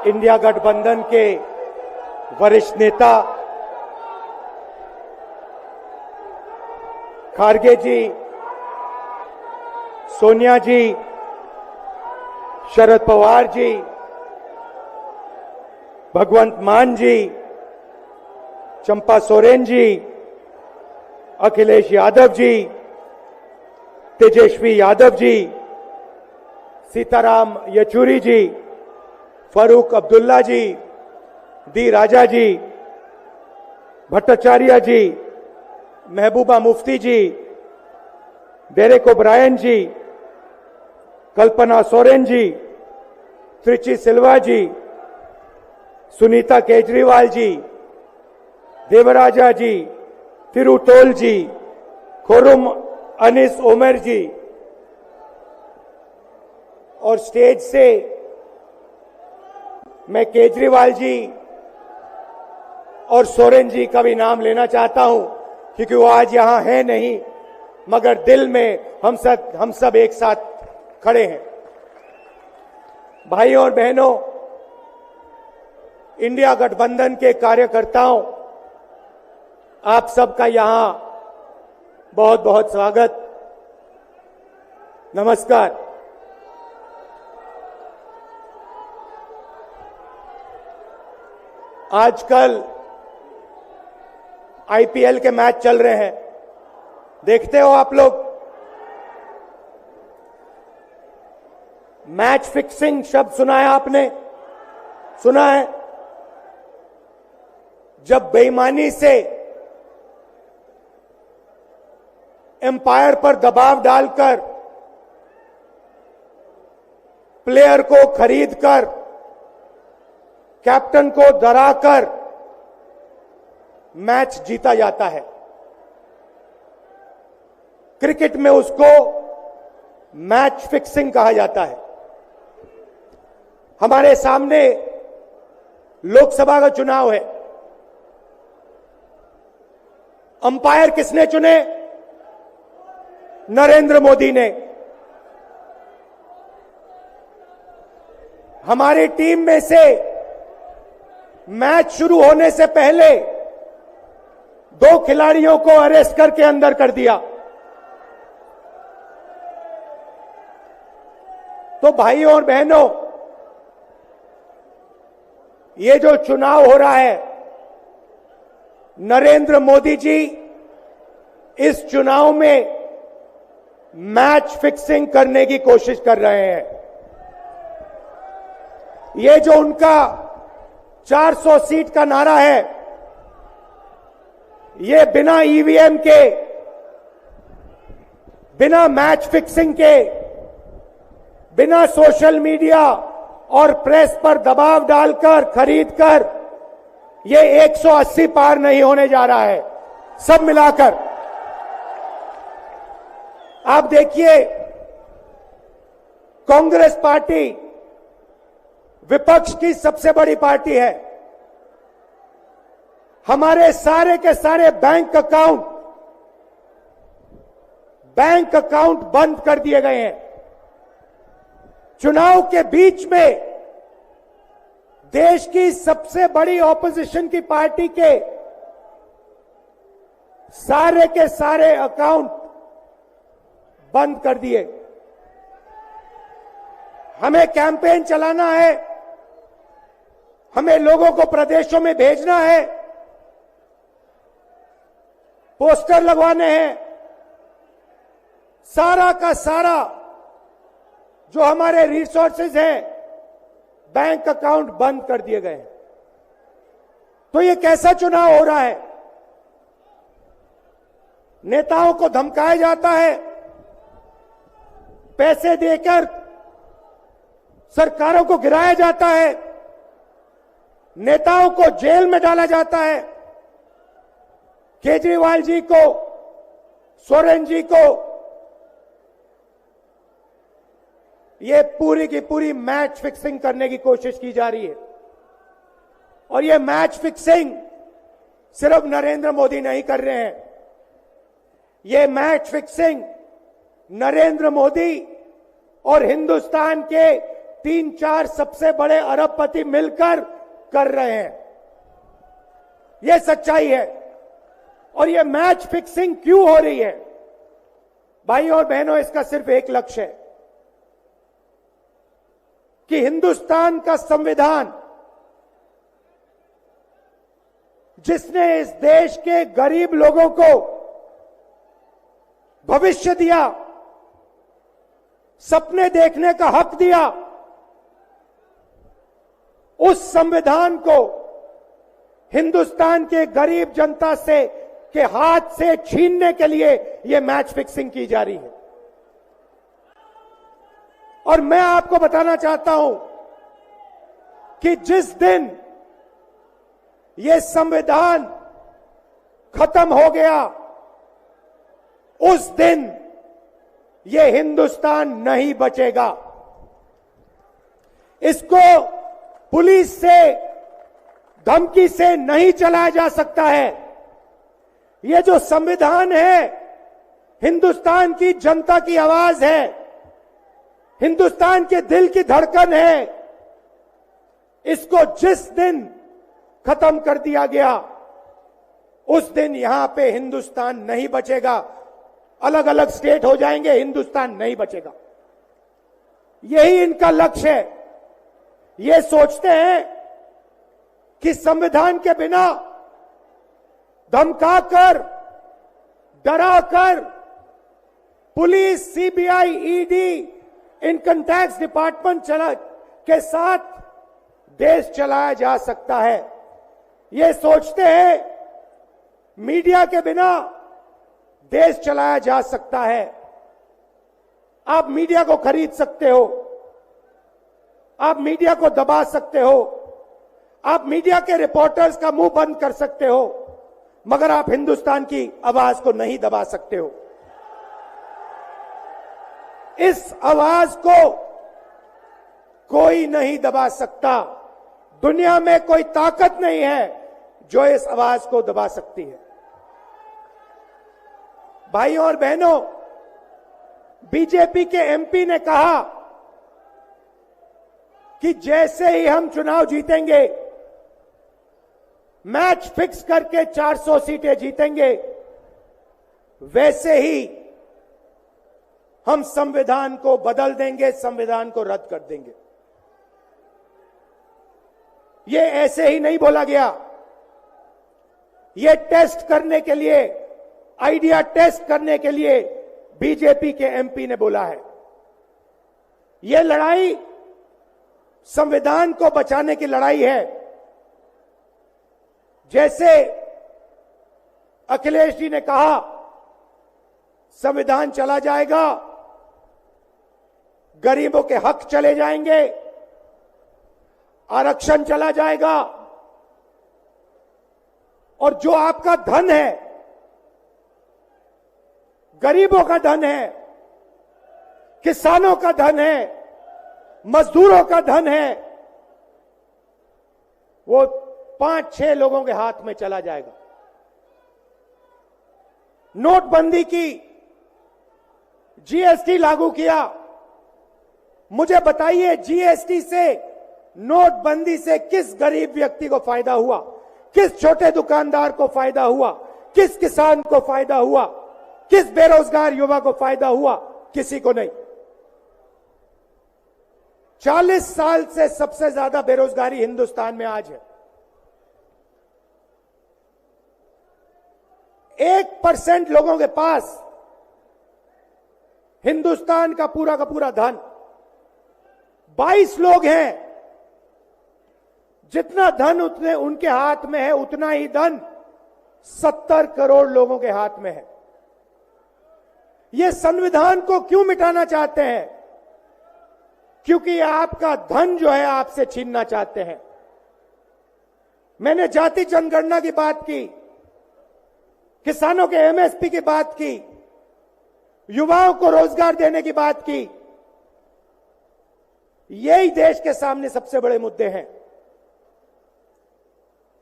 India गठबंधन के वरिष्ठ नेता खारगे जी, सोनिया जी, शरद पवार जी, भगवंत मान जी, चंपा सोरेन जी, अखिलेश यादव जी, तेजस्वी यादव जी, सीताराम येचुरी जी, फारूक अब्दुल्ला जी, डी राजा जी, भट्टाचार्य जी, महबूबा मुफ्ती जी, डेरेक ओब्रायन जी, कल्पना सोरेन जी, त्रिची सिल्वा जी, सुनीता केजरीवाल जी, देवराजा जी, तिरुतोल जी, खोरुम अनिस उमर जी, और स्टेज से मैं केजरीवाल जी और सोरेन जी का भी नाम लेना चाहता हूं, क्योंकि वो आज यहां है नहीं, मगर दिल में हम सब एक साथ खड़े हैं। भाइयों और बहनों, इंडिया गठबंधन के कार्यकर्ताओं, आप सबका यहां बहुत बहुत स्वागत, नमस्कार। आजकल आईपीएल के मैच चल रहे हैं, देखते हो आप लोग। मैच फिक्सिंग शब्द सुना है आपने? सुना है? जब बेईमानी से एम्पायर पर दबाव डालकर प्लेयर को खरीदकर कैप्टन को डराकर मैच जीता जाता है। क्रिकेट में उसको मैच फिक्सिंग कहा जाता है। हमारे सामने लोकसभा का चुनाव है। अंपायर किसने चुने? नरेंद्र मोदी ने। हमारी टीम में से मैच शुरू होने से पहले 2 खिलाड़ियों को अरेस्ट करके अंदर कर दिया। तो भाइयों और बहनों, ये जो चुनाव हो रहा है, नरेंद्र मोदी जी इस चुनाव में मैच फिक्सिंग करने की कोशिश कर रहे हैं। ये जो उनका 400 सीट का नारा है, ये बिना ईवीएम के, बिना मैच फिक्सिंग के, बिना सोशल मीडिया और प्रेस पर दबाव डालकर खरीदकर ये 180 पार नहीं होने जा रहा है, सब मिलाकर। आप देखिए, कांग्रेस पार्टी विपक्ष की सबसे बड़ी पार्टी है। हमारे सारे के सारे बैंक अकाउंट बंद कर दिए गए हैं। चुनाव के बीच में देश की सबसे बड़ी ऑपोजिशन की पार्टी के सारे अकाउंट बंद कर दिए। हमें कैंपेन चलाना है, हमें लोगों को प्रदेशों में भेजना है, पोस्टर लगवाने हैं। सारा का सारा जो हमारे रिसोर्सेज हैं, बैंक अकाउंट बंद कर दिए गए। तो ये कैसा चुनाव हो रहा है? नेताओं को धमकाया जाता है, पैसे देकर सरकारों को गिराया जाता है, नेताओं को जेल में डाला जाता है। केजरीवाल जी को, सोरेन जी को ये पूरी की पूरी मैच फिक्सिंग करने की कोशिश की जा रही है। और ये मैच फिक्सिंग सिर्फ नरेंद्र मोदी नहीं कर रहे हैं, ये मैच फिक्सिंग नरेंद्र मोदी और हिंदुस्तान के 3-4 सबसे बड़े अरबपति मिलकर कर रहे हैं। यह सच्चाई है। और यह मैच फिक्सिंग क्यों हो रही है? भाइयों और बहनों, इसका सिर्फ एक लक्ष्य है कि हिंदुस्तान का संविधान, जिसने इस देश के गरीब लोगों को भविष्य दिया, सपने देखने का हक दिया, उस संविधान को हिंदुस्तान के गरीब जनता से के हाथ से छीनने के लिए यह मैच फिक्सिंग की जा रही है। और मैं आपको बताना चाहता हूं कि जिस दिन यह संविधान खत्म हो गया, उस दिन यह हिंदुस्तान नहीं बचेगा। इसको पुलिस से, धमकी से नहीं चलाया जा सकता है। यह जो संविधान है, हिंदुस्तान की जनता की आवाज है, हिंदुस्तान के दिल की धड़कन है। इसको जिस दिन खत्म कर दिया गया, उस दिन यहां पे हिंदुस्तान नहीं बचेगा। अलग अलग स्टेट हो जाएंगे, हिंदुस्तान नहीं बचेगा। यही इनका लक्ष्य है। ये सोचते हैं कि संविधान के बिना धमकाकर, डराकर police, CBI, ED, income tax department के साथ देश चलाया जा सकता है। ये सोचते हैं मीडिया के बिना देश चलाया जा सकता है। आप मीडिया को खरीद सकते हो, आप मीडिया को दबा सकते हो, आप मीडिया के रिपोर्टर्स का मुंह बंद कर सकते हो, मगर आप हिंदुस्तान की आवाज को नहीं दबा सकते हो। इस आवाज को कोई नहीं दबा सकता। दुनिया में कोई ताकत नहीं है जो इस आवाज को दबा सकती है। भाइयों और बहनों, बीजेपी के एमपी ने कहा कि जैसे ही हम चुनाव जीतेंगे, मैच फिक्स करके 400 सीटें जीतेंगे, वैसे ही हम संविधान को बदल देंगे, संविधान को रद्द कर देंगे। ये ऐसे ही नहीं बोला गया। ये टेस्ट करने के लिए, आइडिया टेस्ट करने के लिए बीजेपी के एमपी ने बोला है। ये लड़ाई संविधान को बचाने की लड़ाई है। जैसे अखिलेश जी ने कहा, संविधान चला जाएगा, गरीबों के हक चले जाएंगे, आरक्षण चला जाएगा, और जो आपका धन है, गरीबों का धन है, किसानों का धन है, मजदूरों का धन है, वो 5-6 लोगों के हाथ में चला जाएगा। नोटबंदी की, जीएसटी लागू किया। मुझे बताइए, जीएसटी से, नोटबंदी से किस गरीब व्यक्ति को फायदा हुआ? किस छोटे दुकानदार को फायदा हुआ? किस किसान को फायदा हुआ? किस बेरोजगार युवा को फायदा हुआ? किसी को नहीं। 40 साल से सबसे ज्यादा बेरोजगारी हिंदुस्तान में आज है। 1% लोगों के पास हिंदुस्तान का पूरा धन, 22 लोग हैं। जितना धन उतने उनके हाथ में है, उतना ही धन 70 करोड़ लोगों के हाथ में है। ये संविधान को क्यों मिटाना चाहते हैं? क्योंकि आपका धन जो है आपसे छीनना चाहते हैं। मैंने जाति जनगणना की बात की, किसानों के एमएसपी की बात की, युवाओं को रोजगार देने की बात की। यही देश के सामने सबसे बड़े मुद्दे हैं।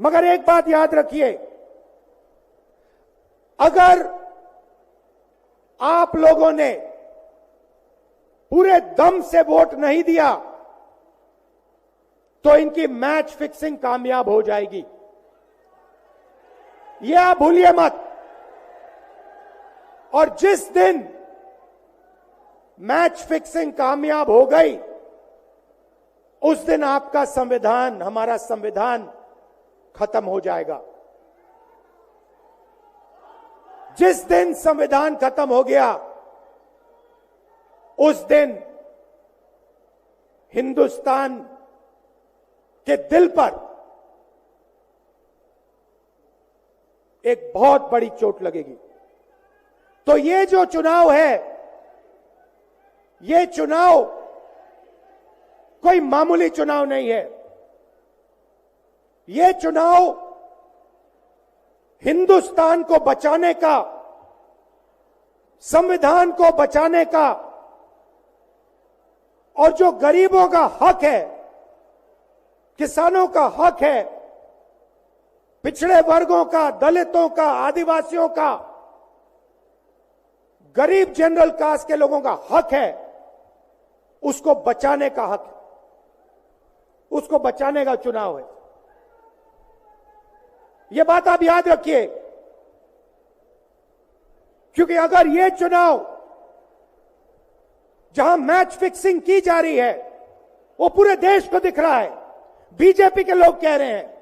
मगर एक बात याद रखिए, अगर आप लोगों ने पूरे दम से वोट नहीं दिया तो इनकी मैच फिक्सिंग कामयाब हो जाएगी। यह आप भूलिए मत। और जिस दिन मैच फिक्सिंग कामयाब हो गई, उस दिन आपका संविधान, हमारा संविधान खत्म हो जाएगा। जिस दिन संविधान खत्म हो गया, उस दिन हिंदुस्तान के दिल पर एक बहुत बड़ी चोट लगेगी। तो ये जो चुनाव है, ये चुनाव कोई मामूली चुनाव नहीं है। ये चुनाव हिंदुस्तान को बचाने का, संविधान को बचाने का, और जो गरीबों का हक है, किसानों का हक है, पिछड़े वर्गों का, दलितों का, आदिवासियों का, गरीब जनरल कास्ट के लोगों का हक है, उसको बचाने का हक है, उसको बचाने का चुनाव है। यह बात आप याद रखिए, क्योंकि अगर यह चुनाव जहां मैच फिक्सिंग की जा रही है, वो पूरे देश को दिख रहा है, बीजेपी के लोग कह रहे हैं।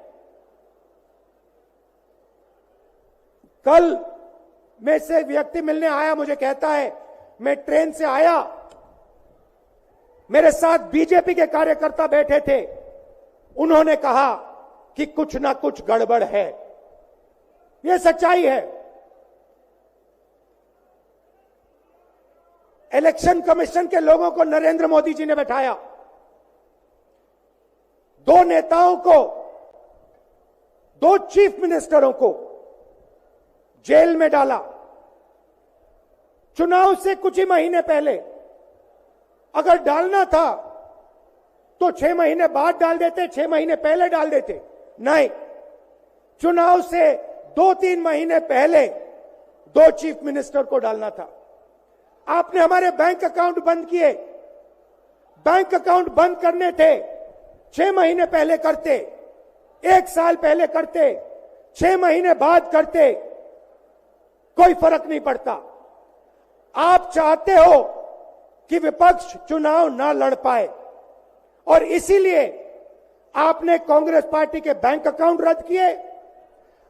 कल में से एक व्यक्ति मिलने आया, मुझे कहता है मैं ट्रेन से आया, मेरे साथ बीजेपी के कार्यकर्ता बैठे थे, उन्होंने कहा कि कुछ ना कुछ गड़बड़ है। यह सच्चाई है। इलेक्शन कमीशन के लोगों को नरेंद्र मोदी जी ने बैठाया, दो नेताओं को, दो चीफ मिनिस्टरों को जेल में डाला। चुनाव से कुछ ही महीने पहले अगर डालना था तो 6 महीने बाद डाल देते, 6 महीने पहले डाल देते। नहीं, चुनाव से 2-3 महीने पहले 2 चीफ मिनिस्टर को डालना था। आपने हमारे बैंक अकाउंट बंद किए। बैंक अकाउंट बंद करने थे, 6 महीने पहले करते, 1 साल पहले करते, 6 महीने बाद करते, कोई फर्क नहीं पड़ता। आप चाहते हो कि विपक्ष चुनाव ना लड़ पाए, और इसीलिए आपने कांग्रेस पार्टी के बैंक अकाउंट रद्द किए,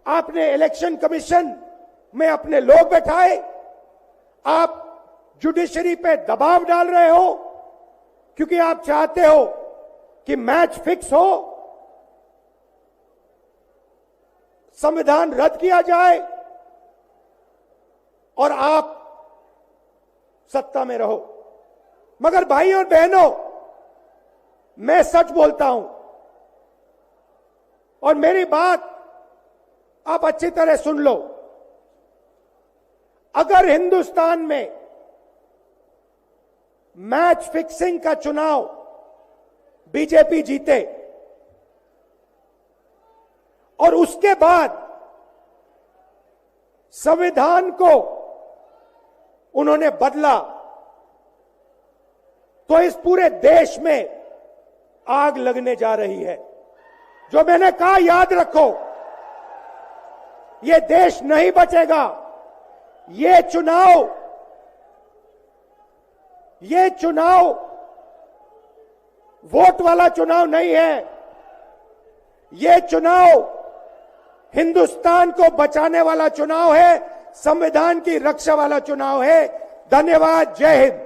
आपने इलेक्शन कमीशन में अपने लोग बैठाए, आप जुडिशरी पे दबाव डाल रहे हो, क्योंकि आप चाहते हो कि मैच फिक्स हो, संविधान रद्द किया जाए और आप सत्ता में रहो। मगर भाइयों और बहनों, मैं सच बोलता हूं, और मेरी बात आप अच्छी तरह सुन लो। अगर हिंदुस्तान में मैच फिक्सिंग का चुनाव बीजेपी जीते और उसके बाद संविधान को उन्होंने बदला, तो इस पूरे देश में आग लगने जा रही है। जो मैंने कहा याद रखो, ये देश नहीं बचेगा। ये चुनाव वोट वाला चुनाव नहीं है। ये चुनाव हिंदुस्तान को बचाने वाला चुनाव है, संविधान की रक्षा वाला चुनाव है। धन्यवाद। जय हिंद।